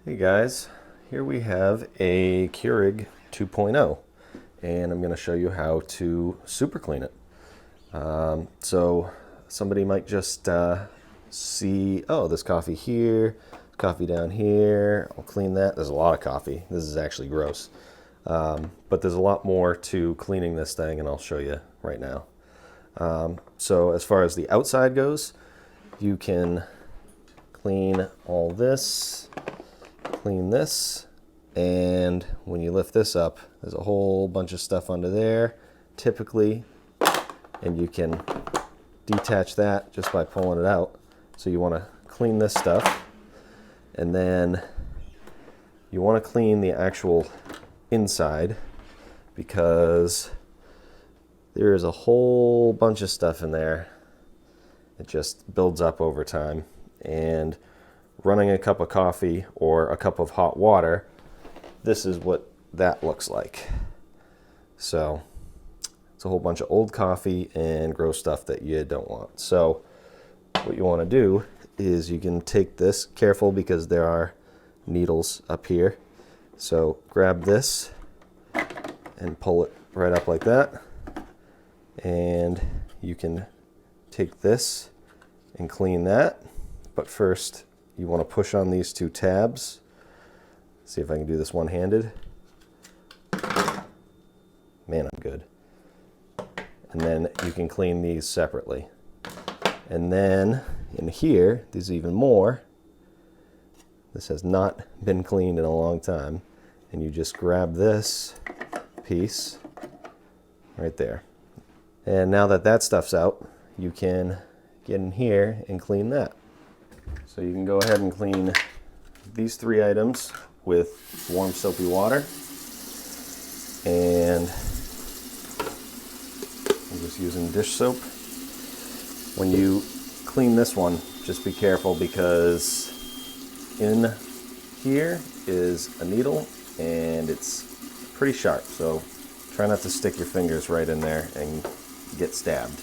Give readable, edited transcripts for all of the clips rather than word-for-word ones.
Hey guys, here we have a Keurig 2.0 and I'm going to show you how to super clean it. So somebody might just see, oh, there's coffee here, coffee down here, I'll clean that. There's a lot of coffee. This is actually gross. But there's a lot more to cleaning this thing and I'll show you right now. So as far as the outside goes, you can clean all this, clean this, and when you lift this up, there's a whole bunch of stuff under there, typically, and you can detach that just by pulling it out. So you want to clean this stuff, and then you want to clean the actual inside because there is a whole bunch of stuff in there. It just builds up over time, and running a cup of coffee or a cup of hot water, this is what that looks like. So it's a whole bunch of old coffee and gross stuff that you don't want. So what you want to do is you can take this, careful because there are needles up here. So grab this and pull it right up like that. And you can take this and clean that. But first, you want to push on these two tabs. See if I can do this one-handed. Man, I'm good. And then you can clean these separately. And then in here, there's even more. This has not been cleaned in a long time. And you just grab this piece right there. And now that that stuff's out, you can get in here and clean that. So you can go ahead and clean these three items with warm soapy water. And I'm just using dish soap. When you clean this one, just be careful because in here is a needle and it's pretty sharp. So try not to stick your fingers right in there and get stabbed.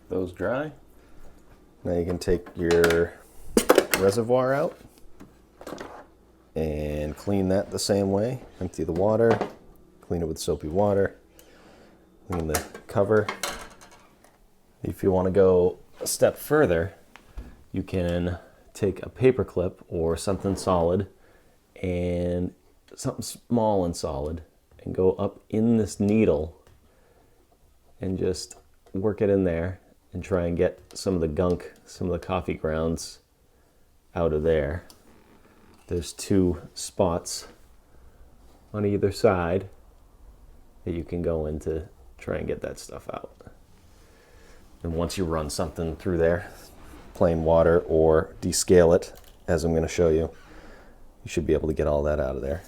Those dry. Now you can take your reservoir out and clean that the same way. Empty the water, clean it with soapy water, clean the cover. If you want to go a step further, you can take a paper clip or something solid and something small and solid and go up in this needle and just work it in there and try and get some of the gunk, some of the coffee grounds out of there. There's two spots on either side that you can go in to try and get that stuff out. And once you run something through there, plain water or descale it, as I'm going to show you, you should be able to get all that out of there.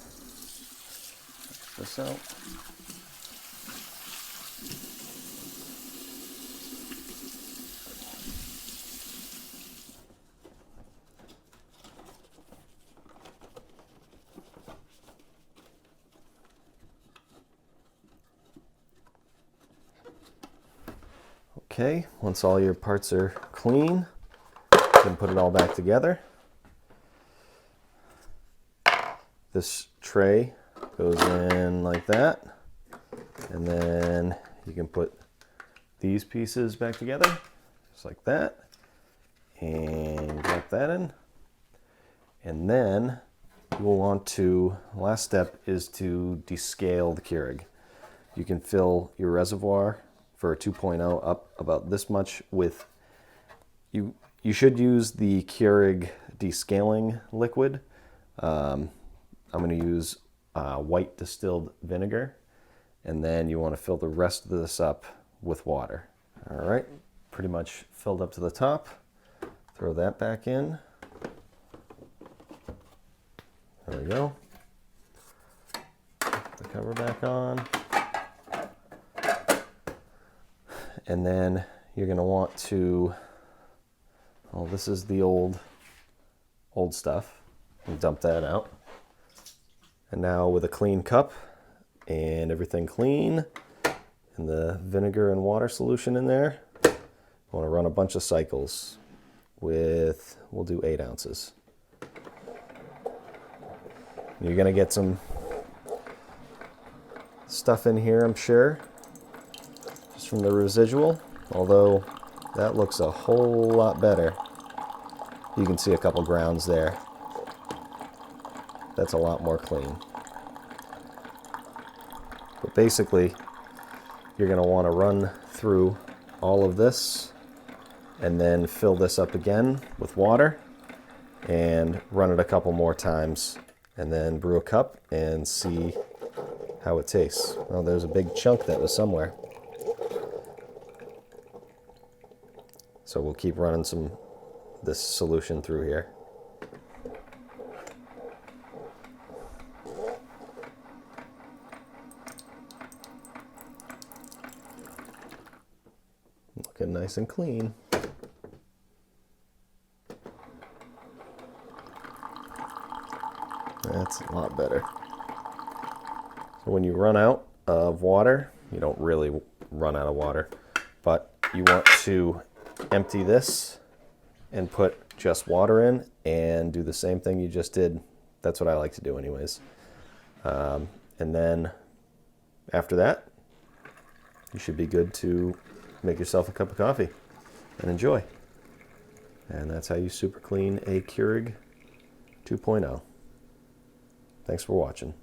Get this out. Okay, once all your parts are clean, you can put it all back together. This tray goes in like that, and then you can put these pieces back together, just like that, and drop that in. And then you will want to, last step is to descale the Keurig. You can fill your reservoir for a 2.0 up about this much with, you should use the Keurig descaling liquid. I'm going to use white distilled vinegar, and then you want to fill the rest of this up with water. All right, pretty much filled up to the top. Throw that back in. There we go. Put the cover back on. And then you're going to want to, well, this is the old stuff. And dump that out. And now with a clean cup and everything clean and the vinegar and water solution in there, I want to run a bunch of cycles with, we'll do 8 ounces. You're going to get some stuff in here, I'm sure, just from the residual, although that looks a whole lot better. You can see a couple grounds there. That's a lot more clean. But basically, you're going to want to run through all of this and then fill this up again with water and run it a couple more times and then brew a cup and see how it tastes. Oh, there's a big chunk that was somewhere. So we'll keep running this solution through here. Looking nice and clean. That's a lot better. So when you run out of water, you don't really run out of water, but you want to empty this and put just water in and do the same thing you just did. That's what I like to do anyways. And then after that, you should be good to make yourself a cup of coffee and enjoy. And that's how you super clean a Keurig 2.0. Thanks for watching.